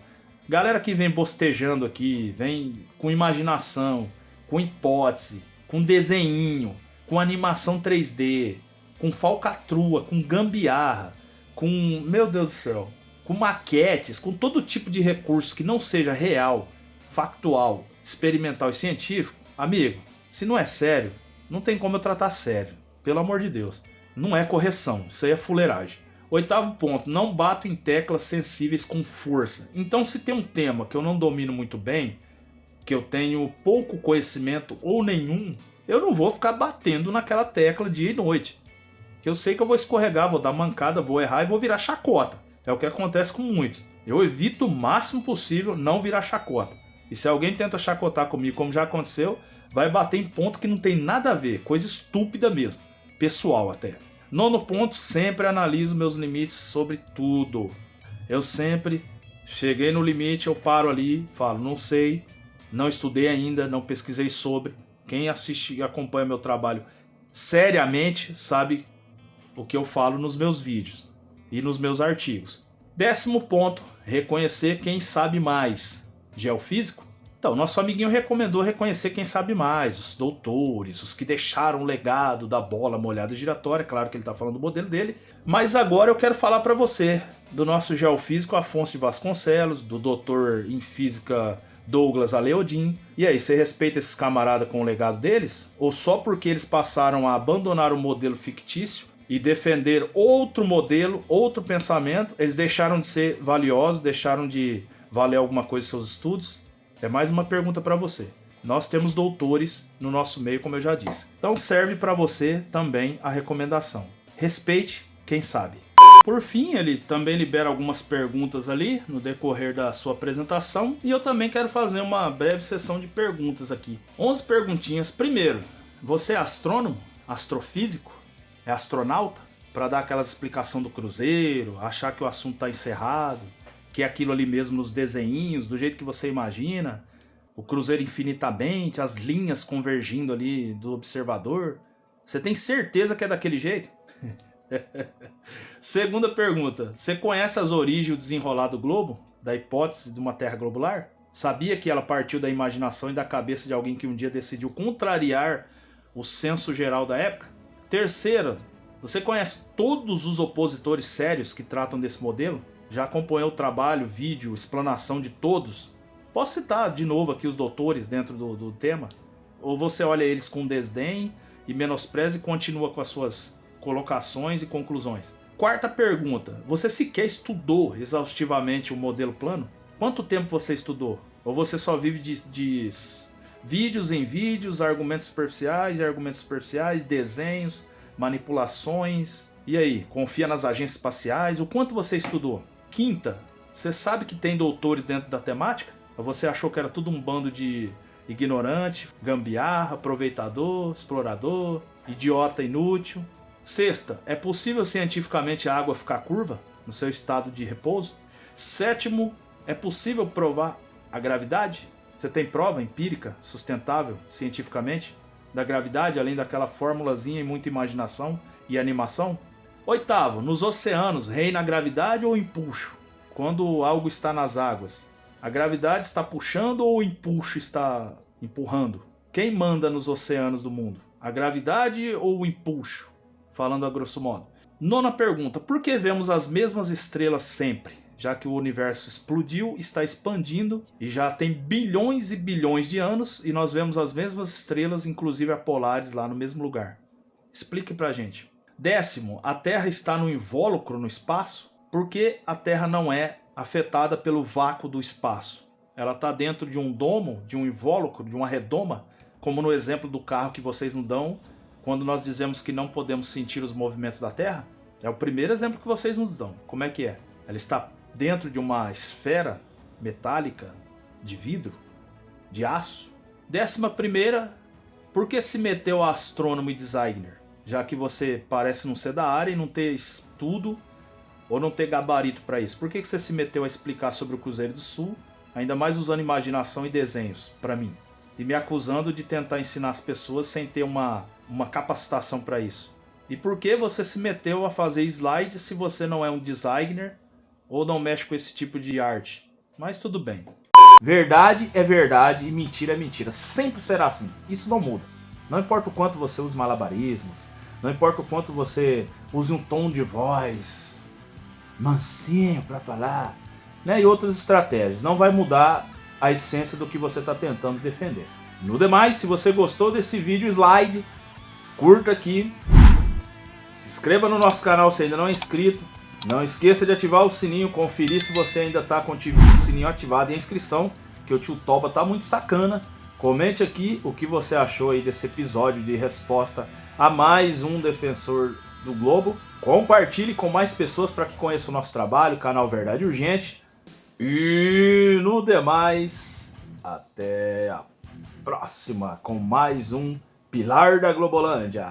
galera que vem bostejando aqui, vem com imaginação, com hipótese, com desenho, com animação 3D, com falcatrua, com gambiarra, com, meu Deus do céu, com maquetes, com todo tipo de recurso que não seja real, factual, experimental e científico, amigo, se não é sério, não tem como eu tratar sério. Pelo amor de Deus. Não é correção, isso aí é fuleiragem. Oitavo ponto, não bato em teclas sensíveis com força. Então, se tem um tema que eu não domino muito bem, que eu tenho pouco conhecimento ou nenhum, eu não vou ficar batendo naquela tecla dia e noite. Que eu sei que eu vou escorregar, vou dar mancada, vou errar e vou virar chacota. É o que acontece com muitos. Eu evito o máximo possível não virar chacota. E se alguém tenta chacotar comigo, como já aconteceu, vai bater em ponto que não tem nada a ver, coisa estúpida mesmo, pessoal até. Nono ponto, sempre analiso meus limites sobre tudo. Eu sempre cheguei no limite, eu paro ali, falo, não sei, não estudei ainda, não pesquisei sobre. Quem assiste e acompanha meu trabalho seriamente sabe o que eu falo nos meus vídeos e nos meus artigos. Décimo ponto, reconhecer quem sabe mais. Geofísico? Então, nosso amiguinho recomendou reconhecer quem sabe mais, os doutores, os que deixaram o legado da bola molhada giratória, claro que ele está falando do modelo dele, mas agora eu quero falar para você do nosso geofísico Afonso de Vasconcelos, do doutor em física Douglas Aleodin. E aí, você respeita esses camaradas com o legado deles? Ou só porque eles passaram a abandonar o modelo fictício e defender outro modelo, outro pensamento, eles deixaram de ser valiosos, deixaram de valer alguma coisa em seus estudos? É mais uma pergunta para você. Nós temos doutores no nosso meio, como eu já disse. Então serve para você também a recomendação. Respeite quem sabe. Por fim, ele também libera algumas perguntas ali no decorrer da sua apresentação. E eu também quero fazer uma breve sessão de perguntas aqui. 11 perguntinhas. Primeiro, você é astrônomo? Astrofísico? É astronauta? Para dar aquela explicação do cruzeiro, achar que o assunto está encerrado, que é aquilo ali mesmo nos desenhinhos, do jeito que você imagina, o cruzeiro infinitamente, as linhas convergindo ali do observador. Você tem certeza que é daquele jeito? Segunda pergunta, você conhece as origens e o desenrolar do globo? Da hipótese de uma Terra globular? Sabia que ela partiu da imaginação e da cabeça de alguém que um dia decidiu contrariar o senso geral da época? Terceira, você conhece todos os opositores sérios que tratam desse modelo? Já acompanhou o trabalho, vídeo, explanação de todos? Posso citar de novo aqui os doutores dentro do tema? Ou você olha eles com desdém e menospreza e continua com as suas colocações e conclusões? Quarta pergunta, você sequer estudou exaustivamente o modelo plano? Quanto tempo você estudou? Ou você só vive de vídeos em vídeos, argumentos superficiais, desenhos, manipulações? E aí, confia nas agências espaciais? O quanto você estudou? Quinta, você sabe que tem doutores dentro da temática? Ou você achou que era tudo um bando de ignorante, gambiarra, aproveitador, explorador, idiota inútil? Sexta, é possível cientificamente a água ficar curva no seu estado de repouso? Sétimo, é possível provar a gravidade? Você tem prova empírica, sustentável, cientificamente, da gravidade, além daquela formulazinha e muita imaginação e animação? Oitavo, nos oceanos, reina a gravidade ou o empuxo? Quando algo está nas águas, a gravidade está puxando ou o empuxo está empurrando? Quem manda nos oceanos do mundo? A gravidade ou o empuxo? Falando a grosso modo. Nona pergunta, por que vemos as mesmas estrelas sempre? Já que o universo explodiu, está expandindo e já tem bilhões e bilhões de anos e nós vemos as mesmas estrelas, inclusive a polares, lá no mesmo lugar. Explique pra gente. Décimo, a Terra está no invólucro no espaço? Por que a Terra não é afetada pelo vácuo do espaço? Ela está dentro de um domo, de um invólucro, de uma redoma, como no exemplo do carro que vocês nos dão, quando nós dizemos que não podemos sentir os movimentos da Terra. É o primeiro exemplo que vocês nos dão. Como é que é? Ela está dentro de uma esfera metálica, de vidro, de aço. 11ª, por que se meteu a astrônomo e designer? Já que você parece não ser da área e não ter estudo ou não ter gabarito para isso. Por que você se meteu a explicar sobre o Cruzeiro do Sul, ainda mais usando imaginação e desenhos, para mim? E me acusando de tentar ensinar as pessoas sem ter uma capacitação para isso. E por que você se meteu a fazer slides se você não é um designer ou não mexe com esse tipo de arte? Mas tudo bem. Verdade é verdade e mentira é mentira. Sempre será assim. Isso não muda. Não importa o quanto você use malabarismos, não importa o quanto você use um tom de voz mansinho para falar, né, e outras estratégias. Não vai mudar a essência do que você está tentando defender. No demais, se você gostou desse vídeo slide, curta aqui, se inscreva no nosso canal se ainda não é inscrito, não esqueça de ativar o sininho, conferir se você ainda está com o sininho ativado e a inscrição, que o tio Toba tá muito sacana. Comente aqui o que você achou aí desse episódio de resposta a mais um defensor do Globo. Compartilhe com mais pessoas para que conheçam o nosso trabalho, canal Verdade Urgente. E no demais, até a próxima com mais um Pilar da Globolândia.